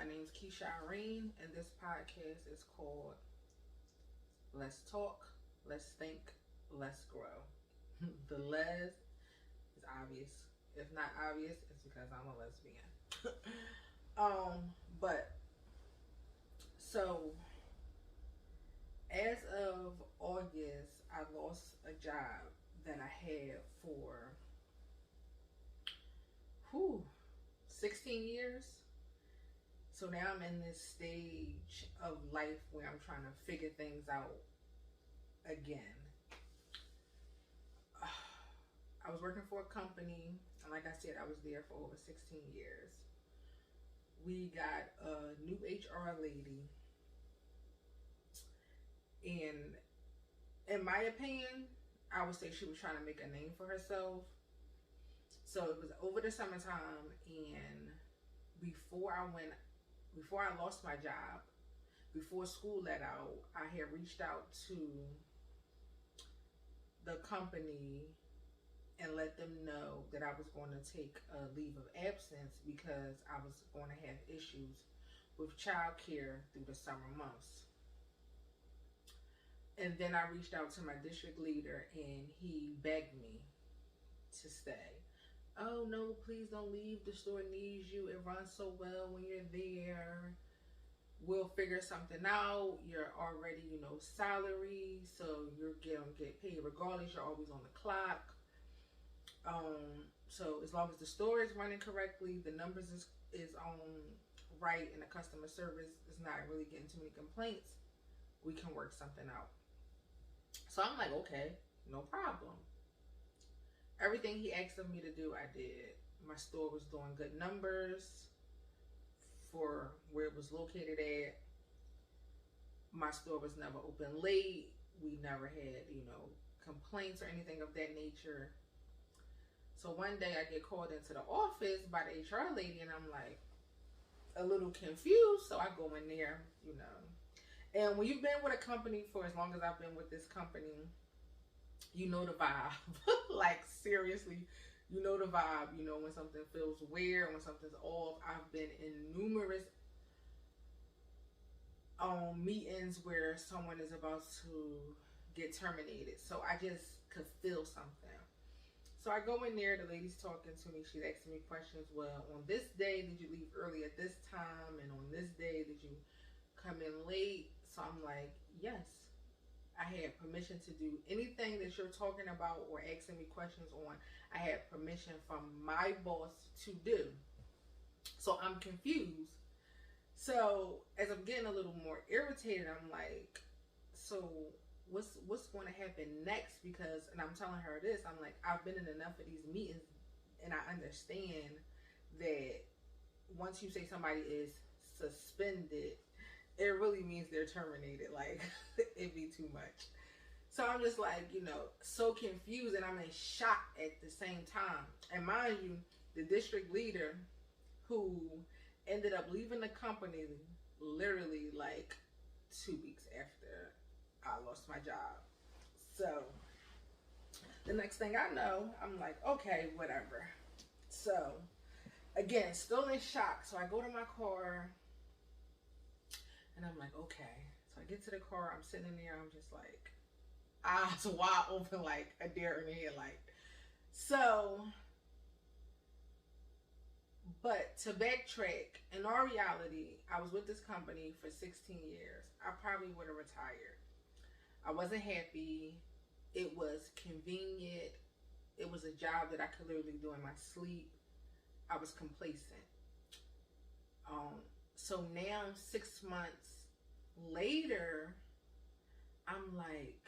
My name is Keisha Irene, and this podcast is called Let's Talk, Let's Think, Let's Grow. The les is obvious. If not obvious, it's because I'm a lesbian. But so as of August, I lost a job that I had for 16 years. So now I'm in this stage of life where I'm trying to figure things out again. I was working for a company, and like I said, I was there for over 16 years. We got a new HR lady, and in my opinion, I would say she was trying to make a name for herself. So it was over the summertime, and before I lost my job, before school let out, I had reached out to the company and let them know that I was going to take a leave of absence because I was going to have issues with childcare through the summer months. And then I reached out to my district leader, and he begged me to stay. Oh no, please don't leave. The store needs you. It runs so well when you're there. We'll figure something out. You're already, salary, so you're gonna get paid regardless. You're always on the clock. So as long as the store is running correctly, the numbers is on right, and the customer service is not really getting too many complaints, we can work something out. So I'm like, okay, no problem. Everything he asked of me to do, I did. My store was doing good numbers for where it was located at. My store was never open late. We never had, complaints or anything of that nature. So one day I get called into the office by the HR lady, and I'm like a little confused. So I go in there, And when you've been with a company for as long as I've been with this company, you know the vibe. Like, seriously, you know the vibe. When something feels weird, when something's off. I've been in numerous meetings where someone is about to get terminated. So I just could feel something. So I go in there, the lady's talking to me, she's asking me questions. Well, on this day, did you leave early at this time? And on this day, did you come in late? So I'm like, yes. I had permission to do anything that you're talking about or asking me questions on. I had permission from my boss to do. So I'm confused. So as I'm getting a little more irritated, I'm like, so what's going to happen next? Because, and I'm telling her this, I'm like, I've been in enough of these meetings, and I understand that once you say somebody is suspended, it really means they're terminated. Like, it'd be too much. So I'm just like, so confused, and I'm in shock at the same time. And mind you, the district leader, who ended up leaving the company literally like 2 weeks after I lost my job. So the next thing I know, I'm like, okay, whatever. So again, still in shock. So I go to my car, and I'm like, okay. So I get to the car, I'm sitting in there, I'm just like, eyes wide open like a deer in the headlight. So, but to backtrack, in our reality, I was with this company for 16 years. I probably would have retired. I wasn't happy. It was convenient. It was a job that I could literally do in my sleep. I was complacent. So now, 6 months later, I'm like,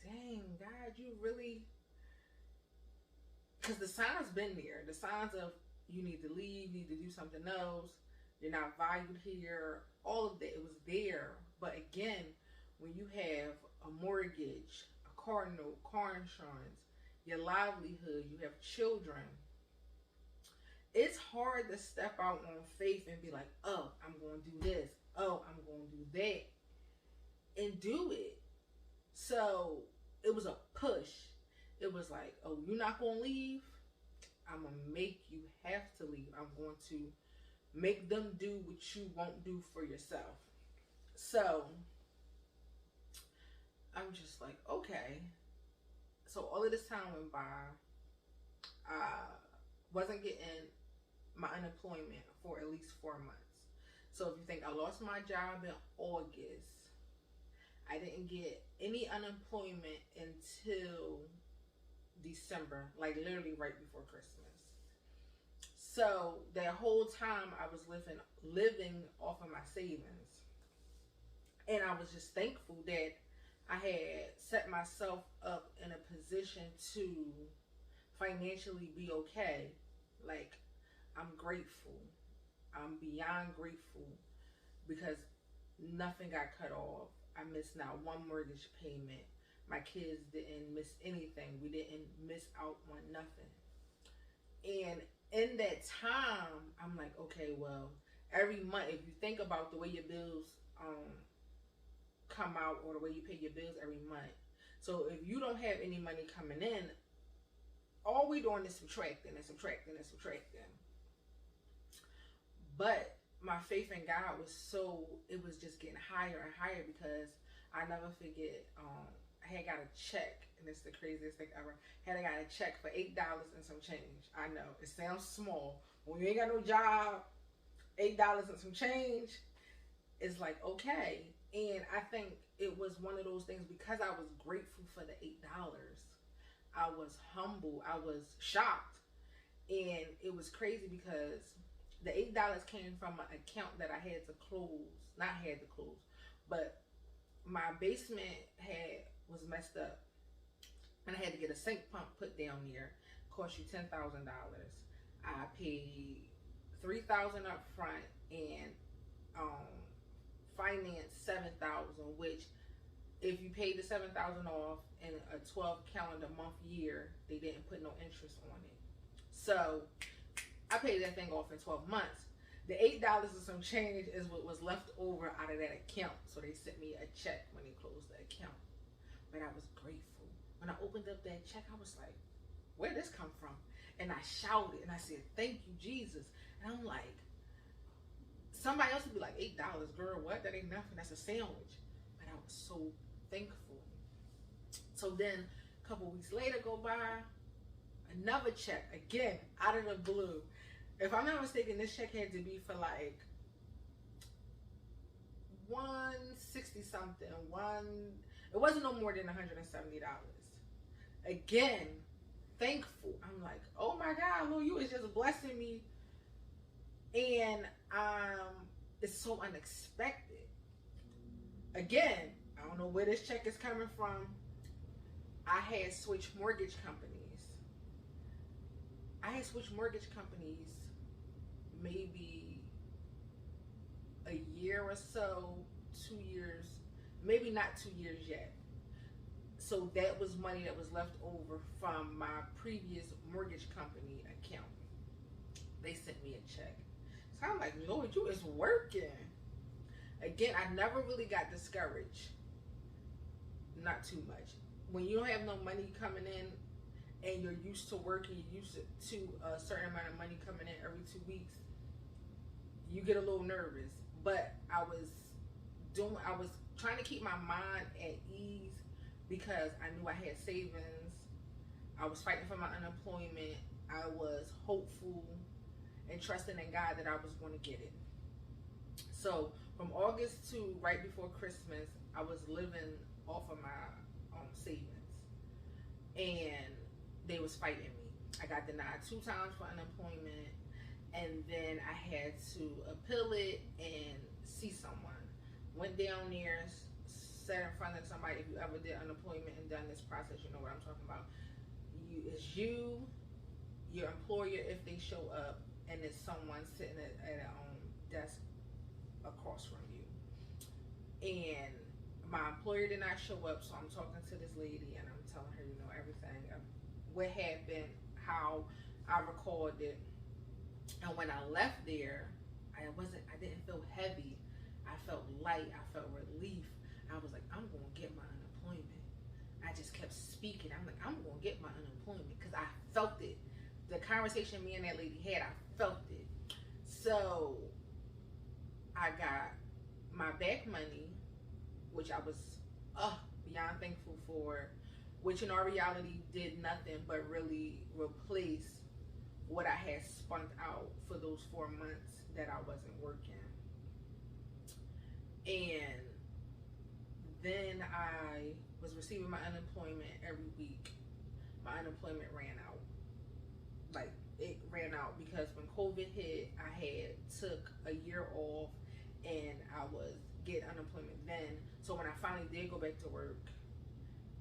dang, God, you really... Because the signs been there. The signs of you need to leave, you need to do something else, you're not valued here, all of that, it was there. But again, when you have a mortgage, a car note, car insurance, your livelihood, you have children, it's hard to step out on faith and be like, oh, I'm going to do this, oh, I'm going to do that, and do it. So it was a push. It was like, oh, you're not going to leave? I'm going to make you have to leave. I'm going to make them do what you won't do for yourself. So I'm just like, okay. So all of this time went by. I wasn't getting my unemployment for at least 4 months. So if you think I lost my job in August, I didn't get any unemployment until December, like literally right before Christmas. So that whole time I was living off of my savings. And I was just thankful that I had set myself up in a position to financially be okay. Like, I'm grateful. I'm beyond grateful because nothing got cut off. I missed not one mortgage payment. My kids didn't miss anything. We didn't miss out on nothing. And in that time, I'm like, okay, well, every month, if you think about the way your bills come out or the way you pay your bills every month. So if you don't have any money coming in, all we doing is subtracting and subtracting and subtracting. But my faith in God it was just getting higher and higher because I never forget, I had got a check, and it's the craziest thing ever. I got a check for $8 and some change. I know, it sounds small. When you ain't got no job, $8 and some change, it's like, okay. And I think it was one of those things because I was grateful for the $8. I was humble. I was shocked. And it was crazy because the $8 came from an account that I had to close. Not had to close, but my basement was messed up. And I had to get a sink pump put down there. Cost you $10,000. I paid $3,000 up front and financed $7,000, which if you paid the $7,000 off in a 12 calendar month year, they didn't put no interest on it. So I paid that thing off in 12 months. The $8 and some change is what was left over out of that account. So they sent me a check when they closed the account. But I was grateful. When I opened up that check, I was like, where'd this come from? And I shouted and I said, thank you, Jesus. And I'm like, somebody else would be like, $8, girl, what? That ain't nothing. That's a sandwich. But I was so thankful. So then a couple weeks later go by, another check, again, out of the blue. If I'm not mistaken, this check had to be for like $160 something. It wasn't no more than $170. Again, thankful. I'm like, oh my God, Lord, you is just blessing me. And it's so unexpected. Again, I don't know where this check is coming from. I had switched mortgage companies. Maybe a year or so, 2 years, maybe not 2 years yet. So that was money that was left over from my previous mortgage company account. They sent me a check. So I'm like, Lord, you is working. Again, I never really got discouraged. Not too much. When you don't have no money coming in and you're used to working, you're used to a certain amount of money coming in every 2 weeks, you get a little nervous. But I was trying to keep my mind at ease because I knew I had savings. I was fighting for my unemployment. I was hopeful and trusting in God that I was going to get it. So from August to right before Christmas, I was living off of my savings, and they was fighting me. I got denied 2 times for unemployment, and then I had to appeal it and see someone. Went down there, sat in front of somebody. If you ever did unemployment and done this process, you know what I'm talking about. It's you, your employer if they show up, and it's someone sitting at a desk across from you. And my employer did not show up, so I'm talking to this lady and I'm telling her, you know, everything, what happened, how I recalled it. And when I left there, I didn't feel heavy. I felt light. I felt relief. I was like, I'm going to get my unemployment. I just kept speaking. I'm like, I'm going to get my unemployment because I felt it. The the conversation me and that lady had, I felt it. So I got my back money, which I was beyond thankful for, which in our reality did nothing but really replace what I had spent out for those 4 months that I wasn't working. And then I was receiving my unemployment every week. My unemployment ran out. Like, it ran out because when COVID hit, I had took a year off and I was getting unemployment then. So when I finally did go back to work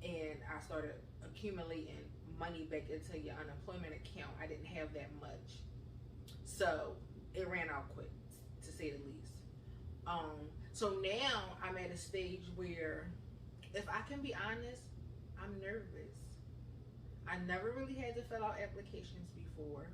and I started accumulating money back into your unemployment account, I didn't have that much. So it ran out quick, to say the least. So now I'm at a stage where, if I can be honest, I'm nervous. I never really had to fill out applications before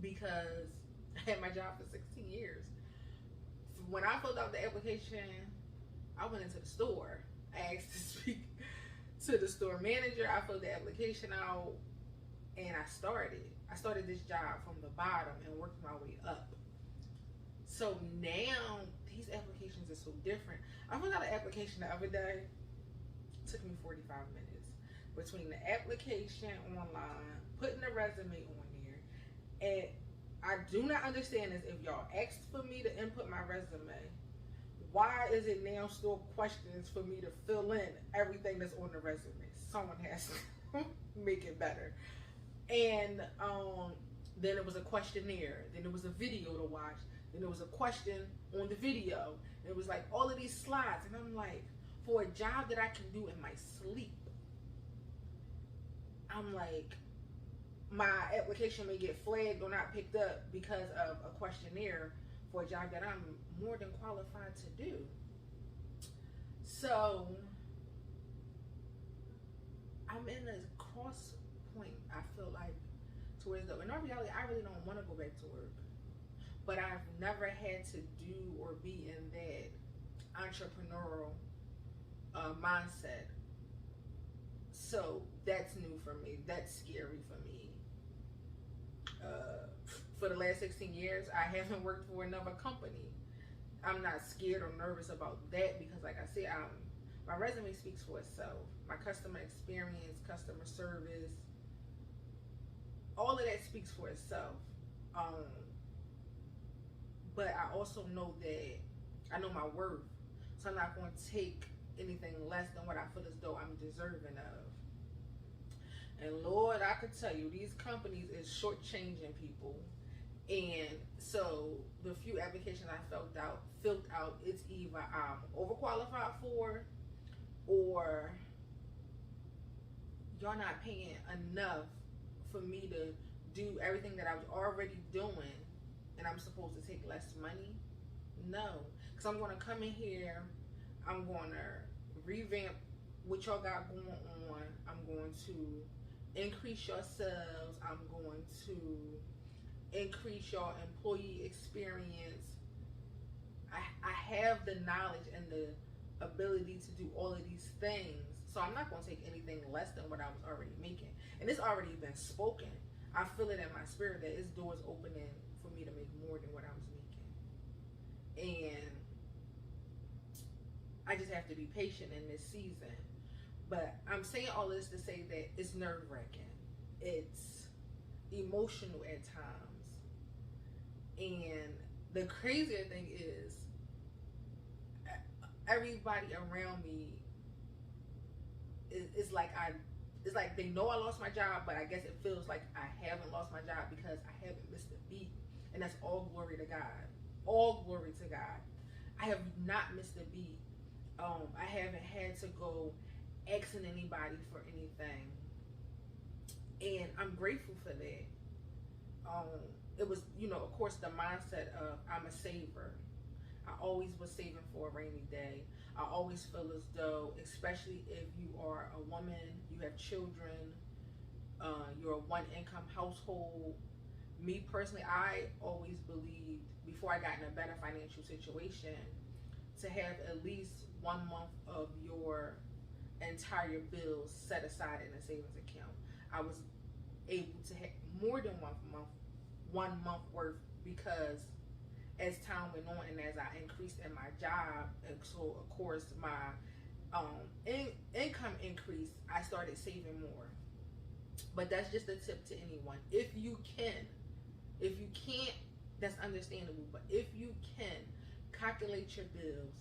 because I had my job for 16 years. When I filled out the application, I went into the store. I asked to speak to the store manager. I filled the application out and I started this job from the bottom and worked my way up. So now these applications are so different. I filled out an application the other day. It took me 45 minutes between the application online, putting the resume on there, and I do not understand this. If y'all asked for me to input my resume, why is it now still questions for me to fill in everything that's on the resume? Someone has to make it better. And then it was a questionnaire. Then there was a video to watch. Then there was a question on the video. And it was like all of these slides. And I'm like, for a job that I can do in my sleep, I'm like, my application may get flagged or not picked up because of a questionnaire for a job that I'm more than qualified to do. So I'm in a cross point, I feel like, towards the, in all reality, I really don't want to go back to work, but I've never had to do or be in that entrepreneurial mindset. So that's new for me. That's scary for me. For the last 16 years, I haven't worked for another company. I'm not scared or nervous about that because, like I said, my resume speaks for itself. My customer experience, customer service, all of that speaks for itself. But I also know that I know my worth, so I'm not going to take anything less than what I feel as though I'm deserving of. And Lord, I could tell you, these companies is shortchanging people. And so the few applications I filled out, it's either I'm overqualified for, or y'all not paying enough for me to do everything that I was already doing, and I'm supposed to take less money. No, because I'm going to come in here, I'm going to revamp what y'all got going on. I'm going to increase your sales. I'm going to increase your employee experience. I have the knowledge and the ability to do all of these things, so I'm not going to take anything less than what I was already making. And it's already been spoken. I feel it in my spirit that it's doors opening for me to make more than what I was making. And I just have to be patient in this season. But I'm saying all this to say that it's nerve-wracking. It's emotional at times. And the crazier thing is, everybody around me is like it's like they know I lost my job, but I guess it feels like I haven't lost my job because I haven't missed a beat. And that's all glory to God. All glory to God. I have not missed a beat. I haven't had to go asking anybody for anything, and I'm grateful for that. It was, of course, the mindset of I'm a saver. I always was saving for a rainy day. I always feel as though, especially if you are a woman, you have children, you're a one-income household. Me personally, I always believed, before I got in a better financial situation, to have at least 1 month of your entire bills set aside in a savings account. I was able to have more more than 1 month worth, because as time went on and as I increased in my job, and so of course my income increased, I started saving more. But that's just a tip to anyone. If you can, if you can't, that's understandable. But if you can, calculate your bills.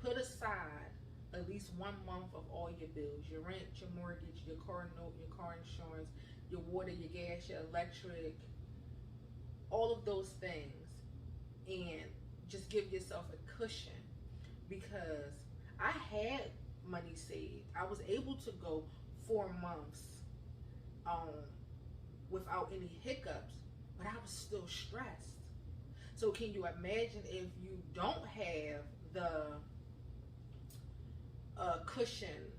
Put aside at least 1 month of all your bills: your rent, your mortgage, your car note, your car insurance, your water, your gas, your electric, all of those things, and just give yourself a cushion. Because I had money saved. I was able to go 4 months without any hiccups, but I was still stressed. So can you imagine if you don't have the cushion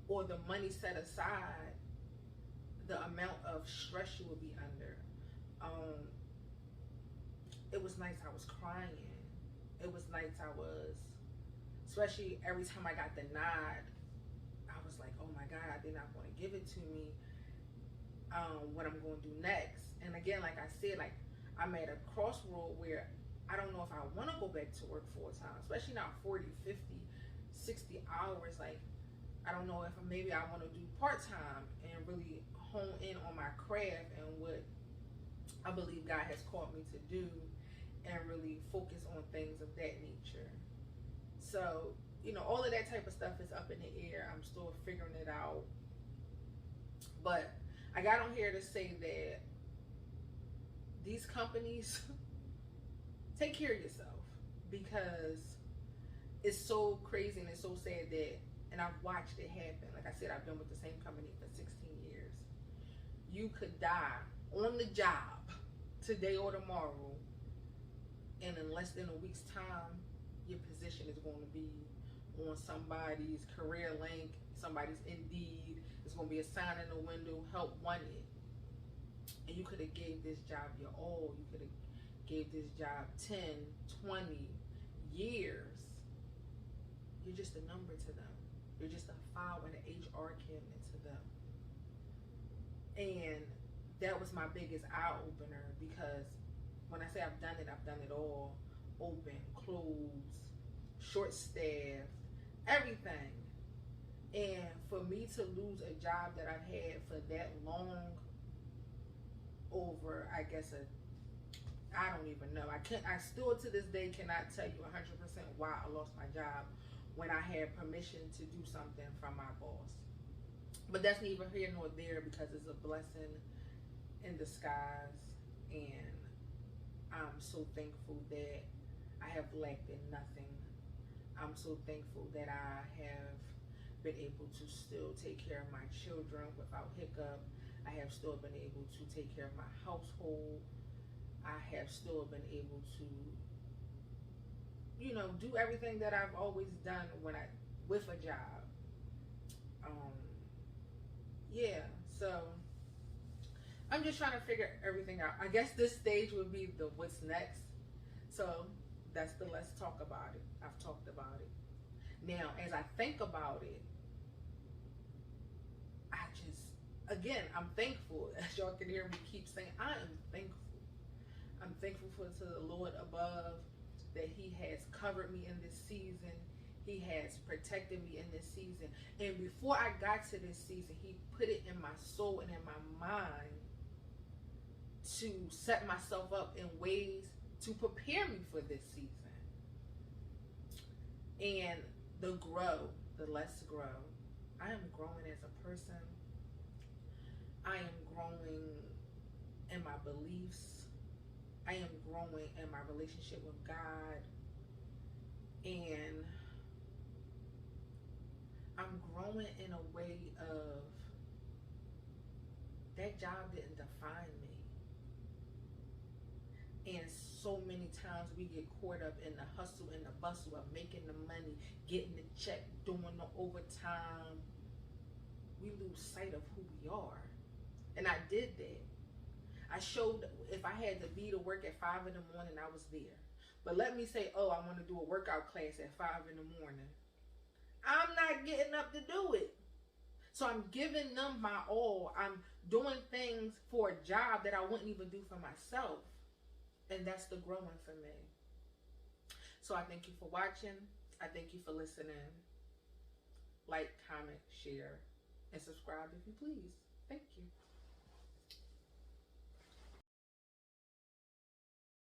or the money set aside, the amount of stress you would be under? It was nights I was crying. It was nights I was, especially every time I got denied, I was like, oh my God, they're not going to give it to me. What I'm going to do next. And again, like I said, like I'm at a crossroad where I don't know if I want to go back to work full time, especially not 40, 50, 60 hours. Like, I don't know if maybe I want to do part time and really hone in on my craft and what I believe God has called me to do, and really focus on things of that nature. So, all of that type of stuff is up in the air. I'm still figuring it out. But I got on here to say that these companies, take care of yourself, because it's so crazy and it's so sad that, and I've watched it happen. Like I said, I've been with the same company for 16 years. You could die on the job today or tomorrow, and in less than a week's time, your position is going to be on somebody's career link, somebody's Indeed. It's going to be a sign in the window, help wanted. And you could have gave this job your all. You could have gave this job 10, 20 years. You're just a number to them. You're just a file in the HR cabinet to them. And that was my biggest eye opener, because when I say I've done it all. Open, closed, short staffed, everything. And for me to lose a job that I've had for that long, over, I guess, I don't even know. I still to this day cannot tell you 100% why I lost my job when I had permission to do something from my boss. But that's neither here nor there, because it's a blessing in disguise. And I'm so thankful that I have lacked in nothing. I'm so thankful that I have been able to still take care of my children without hiccup. I have still been able to take care of my household. I have still been able to, do everything that I've always done with a job. Yeah, so I'm just trying to figure everything out. I guess this stage would be the what's next. So that's the let's talk about it. I've talked about it. Now, as I think about it, again, I'm thankful. As y'all can hear me keep saying, I am thankful. I'm thankful to the Lord above, that He has covered me in this season. He has protected me in this season. And before I got to this season, He put it in my soul and in my mind to set myself up in ways to prepare me for this season. And the let's grow. I am growing as a person. I am growing in my beliefs. I am growing in my relationship with God. And I'm growing in a way of, that job didn't define me. And so many times we get caught up in the hustle and the bustle of making the money, getting the check, doing the overtime. We lose sight of who we are. And I did that. I showed, if I had to be to work at 5 in the morning, I was there. But let me say, I want to do a workout class at 5 in the morning. I'm not getting up to do it. So I'm giving them my all. I'm doing things for a job that I wouldn't even do for myself. And that's the growing for me. So I thank you for watching. I thank you for listening. Like, comment, share, and subscribe if you please. Thank you.